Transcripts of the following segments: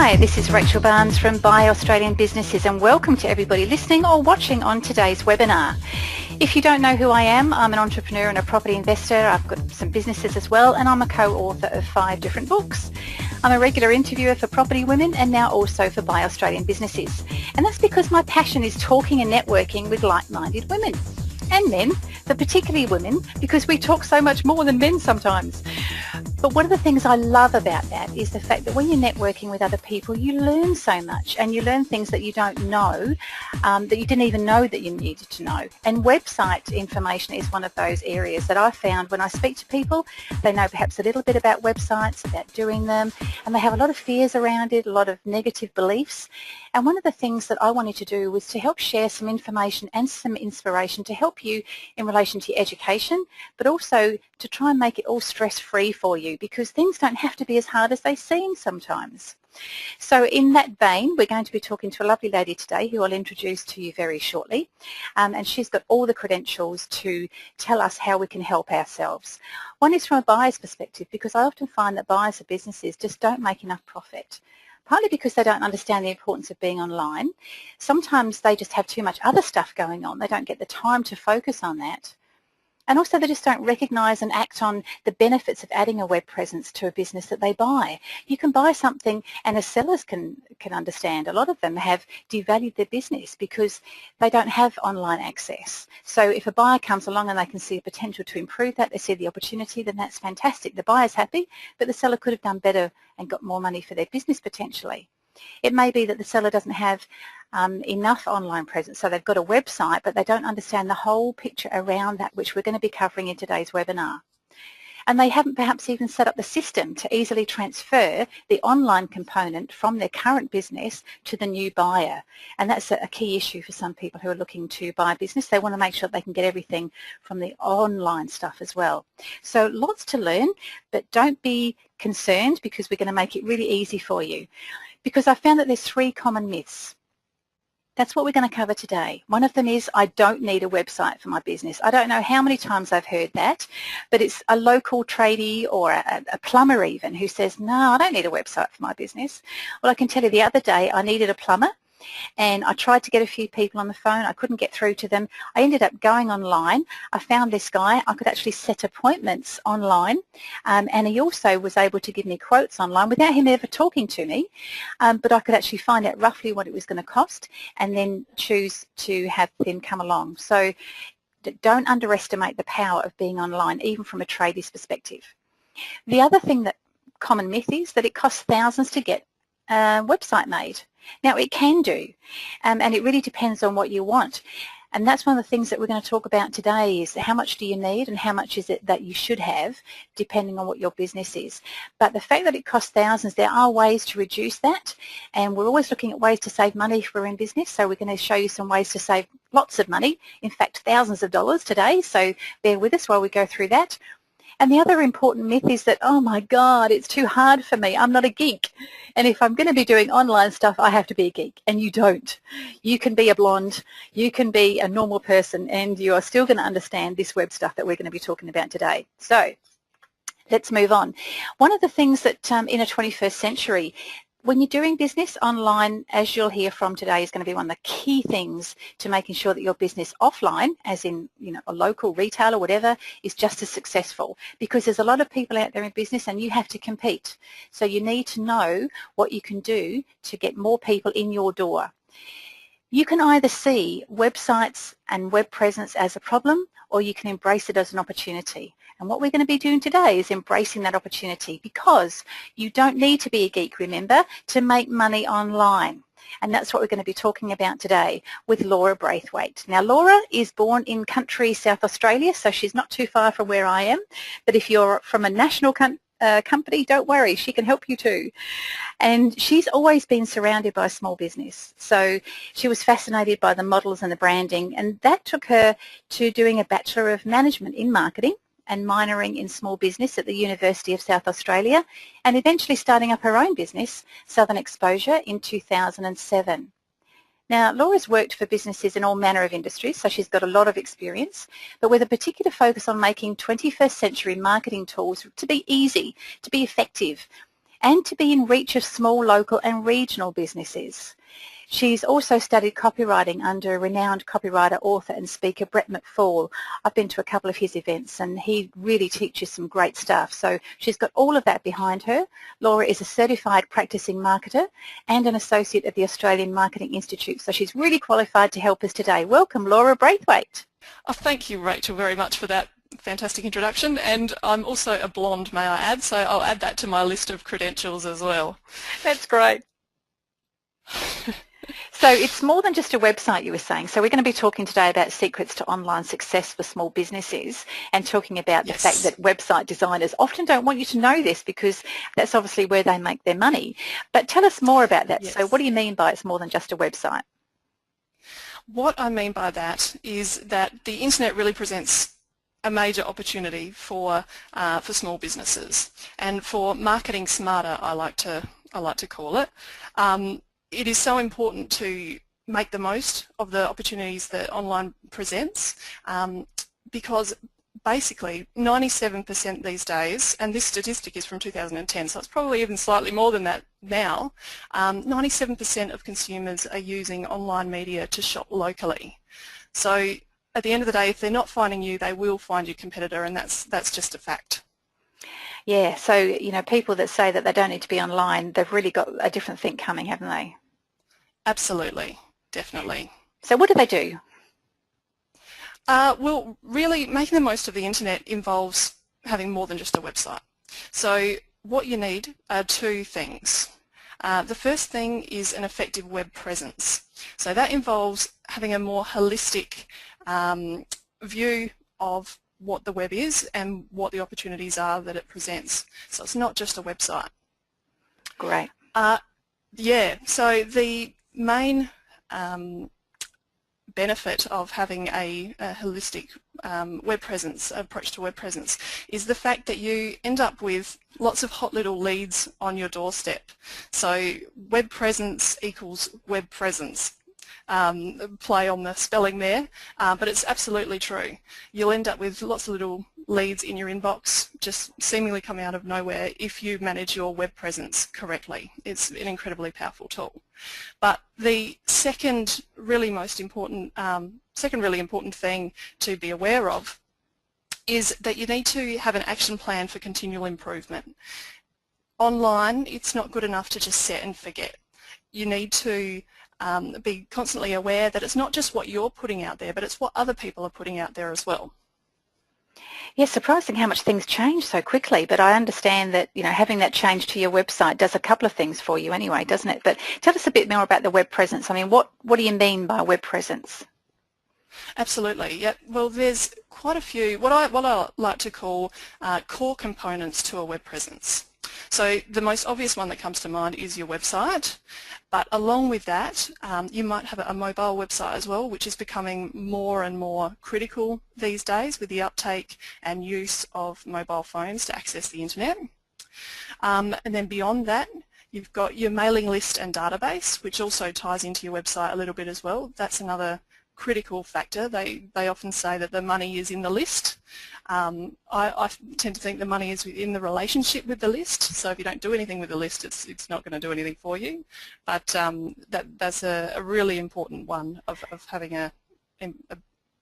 Hi, this is Rachel Barnes from Buy Australian Businesses, and welcome to everybody listening or watching on today's webinar. If you don't know who I am, I'm an entrepreneur and a property investor. I've got some businesses as well, and I'm a co-author of 5 different books. I'm a regular interviewer for Property Women and now also for Buy Australian Businesses. And that's because my passion is talking and networking with like-minded women and men, but particularly women, because we talk so much more than men sometimes. But one of the things I love about that is the fact that when you're networking with other people, you learn so much, and you learn things that you don't know, that you didn't even know that you needed to know. And website information is one of those areas that I found when I speak to people. They know perhaps a little bit about websites, about doing them, and they have a lot of fears around it, a lot of negative beliefs. And one of the things that I wanted to do was to help share some information and some inspiration to help you in relation to your education, but also to try and make it all stress-free for you, because things don't have to be as hard as they seem sometimes. So in that vein, we're going to be talking to a lovely lady today who I'll introduce to you very shortly, and she's got all the credentials to tell us how we can help ourselves. One is from a buyer's perspective, because I often find that buyers of businesses just don't make enough profit. Partly because they don't understand the importance of being online. Sometimes they just have too much other stuff going on. They don't get the time to focus on that. And also they just don't recognise and act on the benefits of adding a web presence to a business that they buy. You can buy something, and as sellers can understand, a lot of them have devalued their business because they don't have online access. So if a buyer comes along and they can see the potential to improve that, they see the opportunity, then that's fantastic. The buyer's happy, but the seller could have done better and got more money for their business potentially. It may be that the seller doesn't have enough online presence, so they've got a website, but they don't understand the whole picture around that, which we're going to be covering in today's webinar. And they haven't perhaps even set up the system to easily transfer the online component from their current business to the new buyer. And that's a key issue for some people who are looking to buy a business. They want to make sure they can get everything from the online stuff as well. So lots to learn, but don't be concerned, because we're going to make it really easy for you. Because I found that there's 3 common myths. That's what we're going to cover today. One of them is, I don't need a website for my business. I don't know how many times I've heard that, but it's a local tradie or a plumber even who says, no, I don't need a website for my business. Well, I can tell you the other day I needed a plumber, and I tried to get a few people on the phone. I couldn't get through to them. I ended up going online. I found this guy. I could actually set appointments online, and he also was able to give me quotes online without him ever talking to me, but I could actually find out roughly what it was going to cost and then choose to have them come along. So don't underestimate the power of being online, even from a tradie's perspective. The other thing, that common myth, is that it costs thousands to get a website made. Now, it can do, and it really depends on what you want. And that's one of the things that we're going to talk about today, is how much do you need and how much is it that you should have, depending on what your business is. But the fact that it costs thousands, there are ways to reduce that, and we're always looking at ways to save money if we're in business. So we're going to show you some ways to save lots of money, in fact thousands of dollars today, so bear with us while we go through that. And the other important myth is that, oh my God, it's too hard for me. I'm not a geek. And if I'm going to be doing online stuff, I have to be a geek. And you don't. You can be a blonde, you can be a normal person, and you are still going to understand this web stuff that we're going to be talking about today. So let's move on. One of the things that in a 21st century, when you're doing business online, as you'll hear from today, is going to be one of the key things to making sure that your business offline, as in, you know, a local retailer, whatever, is just as successful, because there's a lot of people out there in business and you have to compete. So you need to know what you can do to get more people in your door. You can either see websites and web presence as a problem, or you can embrace it as an opportunity. And what we're going to be doing today is embracing that opportunity, because you don't need to be a geek, remember, to make money online. And that's what we're going to be talking about today with Laura Braithwaite. Now, Laura is born in country South Australia, so she's not too far from where I am. But if you're from a national company, don't worry, she can help you too. And she's always been surrounded by small business. So she was fascinated by the models and the branding, and that took her to doing a Bachelor of Management in Marketing and minoring in small business at the University of South Australia, and eventually starting up her own business, Southern Exposure, in 2007. Now, Laura's worked for businesses in all manner of industries, so she's got a lot of experience, but with a particular focus on making 21st century marketing tools to be easy, to be effective, and to be in reach of small, local and regional businesses. She's also studied copywriting under renowned copywriter, author and speaker Brett McFall. I've been to a couple of his events and he really teaches some great stuff. So she's got all of that behind her. Laura is a certified practicing marketer and an associate of the Australian Marketing Institute. So she's really qualified to help us today. Welcome, Laura Braithwaite. Oh, thank you, Rachel, very much for that fantastic introduction. And I'm also a blonde, may I add, so I'll add that to my list of credentials as well. That's great. So it's more than just a website, you were saying. So we're going to be talking today about secrets to online success for small businesses and talking about the fact that website designers often don't want you to know this because that's obviously where they make their money. But tell us more about that. So what do you mean by it's more than just a website? What I mean by that is that the internet really presents a major opportunity for small businesses, and for marketing smarter, I like to call it. It is so important to make the most of the opportunities that online presents, because basically 97% these days, and this statistic is from 2010, so it's probably even slightly more than that now, 97% of consumers are using online media to shop locally. So at the end of the day, if they're not finding you, they will find your competitor, and that's just a fact. Yeah, so, you know, people that say that they don't need to be online, they've really got a different thing coming, haven't they? Absolutely, definitely. So what do they do? Well, really making the most of the internet involves having more than just a website. So what you need are two things. The first thing is an effective web presence. So that involves having a more holistic view of what the web is and what the opportunities are that it presents. So it's not just a website. Great. Yeah, so the main benefit of having a holistic web presence, approach to web presence, is the fact that you end up with lots of hot little leads on your doorstep. So web presence equals web presence. Play on the spelling there, but it's absolutely true. You'll end up with lots of little leads in your inbox just seemingly coming out of nowhere if you manage your web presence correctly. It's an incredibly powerful tool. But the second really important thing to be aware of is that you need to have an action plan for continual improvement. Online, it's not good enough to just set and forget. You need to be constantly aware that it's not just what you're putting out there, but it's what other people are putting out there as well. Yeah, surprising how much things change so quickly, but I understand that, you know, having that change to your website does a couple of things for you anyway, doesn't it? But tell us a bit more about the web presence. I mean, what do you mean by web presence? Absolutely. Yeah. Well, there's quite a few, what I like to call core components to a web presence. So the most obvious one that comes to mind is your website, but along with that you might have a mobile website as well, which is becoming more and more critical these days with the uptake and use of mobile phones to access the internet. And then beyond that, you've got your mailing list and database, which also ties into your website a little bit as well. That's another critical factor. They often say that the money is in the list. I tend to think the money is in the relationship with the list. So if you don't do anything with the list, it's not going to do anything for you. But that's a really important one of having a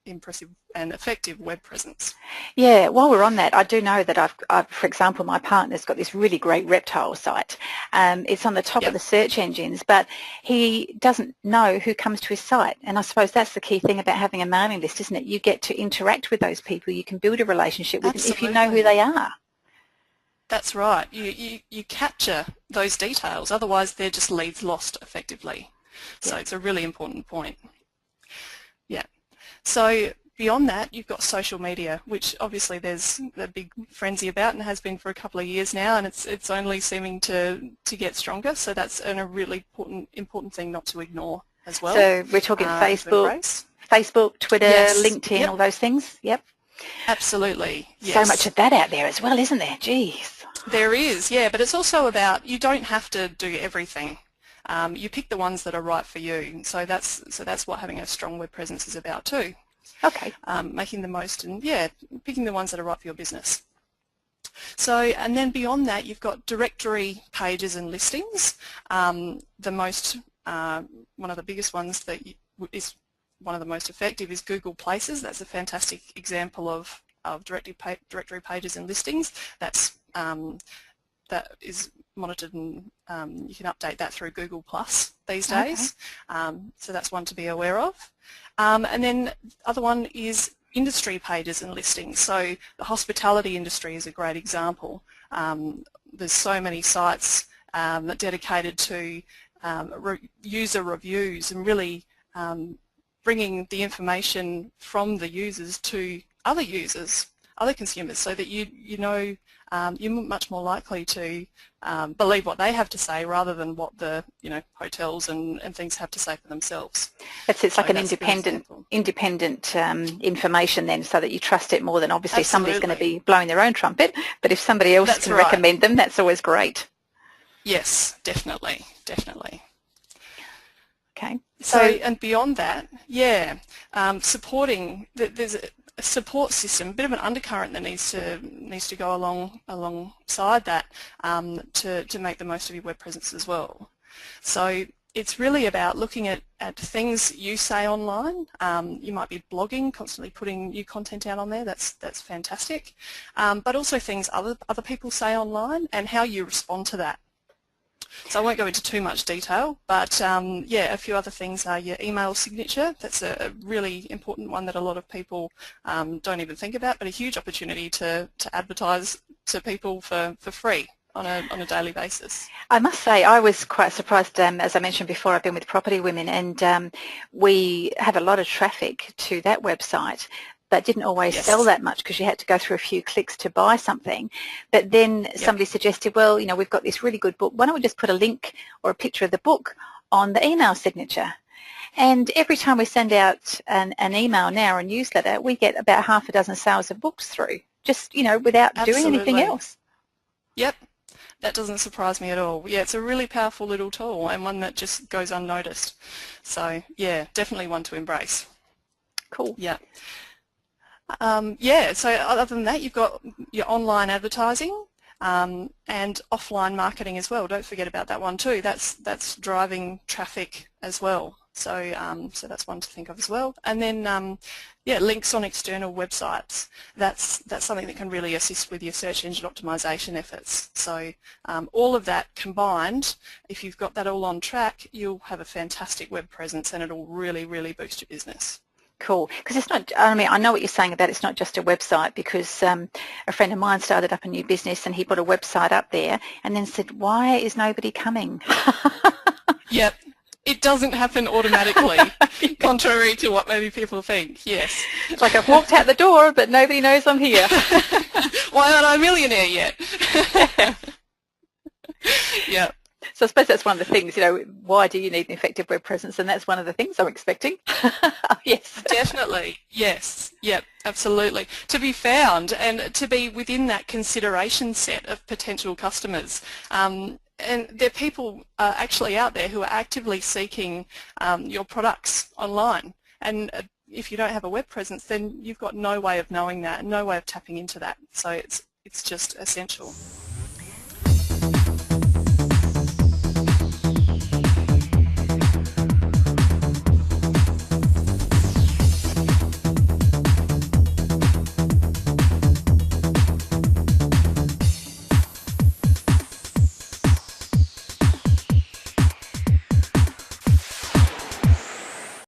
impressive and effective web presence. Yeah, while we're on that, I do know that I've for example, my partner's got this really great reptile site. It's on the top of the search engines, but he doesn't know who comes to his site. And I suppose that's the key thing about having a mailing list, isn't it? You get to interact with those people. You can build a relationship with them if you know who they are. That's right. You capture those details. Otherwise, they're just leads lost effectively. So it's a really important point. Yeah. So beyond that, you've got social media, which obviously there's a big frenzy about and has been for a couple of years now, and it's only seeming to get stronger. So that's a really important thing not to ignore as well. So we're talking Facebook, Twitter, LinkedIn, all those things. Yep. Absolutely. Yes. So much of that out there as well, isn't there? Jeez. There is, yeah, but it's also about you don't have to do everything. You pick the ones that are right for you. So that's what having a strong web presence is about too. Okay. Making the most and picking the ones that are right for your business. So, and then beyond that, you've got directory pages and listings. One of the biggest ones that is one of the most effective is Google Places. That's a fantastic example of directory pages and listings. That is monitored, and you can update that through Google Plus these days. So that's one to be aware of. And then the other one is industry pages and listings. So the hospitality industry is a great example. There's so many sites dedicated to user reviews and really bringing the information from the users to other users, other consumers, so that you know you're much more likely to believe what they have to say rather than what the hotels and things have to say for themselves. It's like an independent information then, so that you trust it more than obviously somebody's going to be blowing their own trumpet. But if somebody else can recommend them, that's always great. Yes, definitely. Okay. So and beyond that, supporting there's a support system, a bit of an undercurrent that needs to go alongside that to make the most of your web presence as well. So it's really about looking at things you say online. You might be blogging, constantly putting new content out on there. That's fantastic. But also things other people say online and how you respond to that. So I won't go into too much detail, but a few other things are your email signature. That's a really important one that a lot of people don't even think about, but a huge opportunity to advertise to people for free on a daily basis. I must say I was quite surprised, as I mentioned before, I've been with Property Women, and we have a lot of traffic to that website, but didn't always sell that much because you had to go through a few clicks to buy something. But then somebody suggested, well, we've got this really good book. Why don't we just put a link or a picture of the book on the email signature? And every time we send out an email now or a newsletter, we get about half a dozen sales of books through, just, without doing anything else. Yep. That doesn't surprise me at all. Yeah, it's a really powerful little tool and one that just goes unnoticed. So, yeah, definitely one to embrace. Cool. Yeah. So other than that, you've got your online advertising and offline marketing as well. Don't forget about that one too. That's driving traffic as well. So so that's one to think of as well. And then links on external websites. That's something that can really assist with your search engine optimization efforts. So all of that combined, if you've got that all on track, you'll have a fantastic web presence and it'll really, really boost your business. Cool, because it's not, I know what you're saying about it's not just a website, because a friend of mine started up a new business and he put a website up there and then said, why is nobody coming? Yep, it doesn't happen automatically, contrary to what maybe people think, yes. It's like I've walked out the door but nobody knows I'm here. Why aren't I a millionaire yet? Yeah. So I suppose that's one of the things, why do you need an effective web presence? And that's one of the things I'm expecting. Yes. Definitely. Yes. Yep. Absolutely. To be found and to be within that consideration set of potential customers. And there are people actually out there who are actively seeking your products online. And if you don't have a web presence, then you've got no way of knowing that, no way of tapping into that. So it's just essential.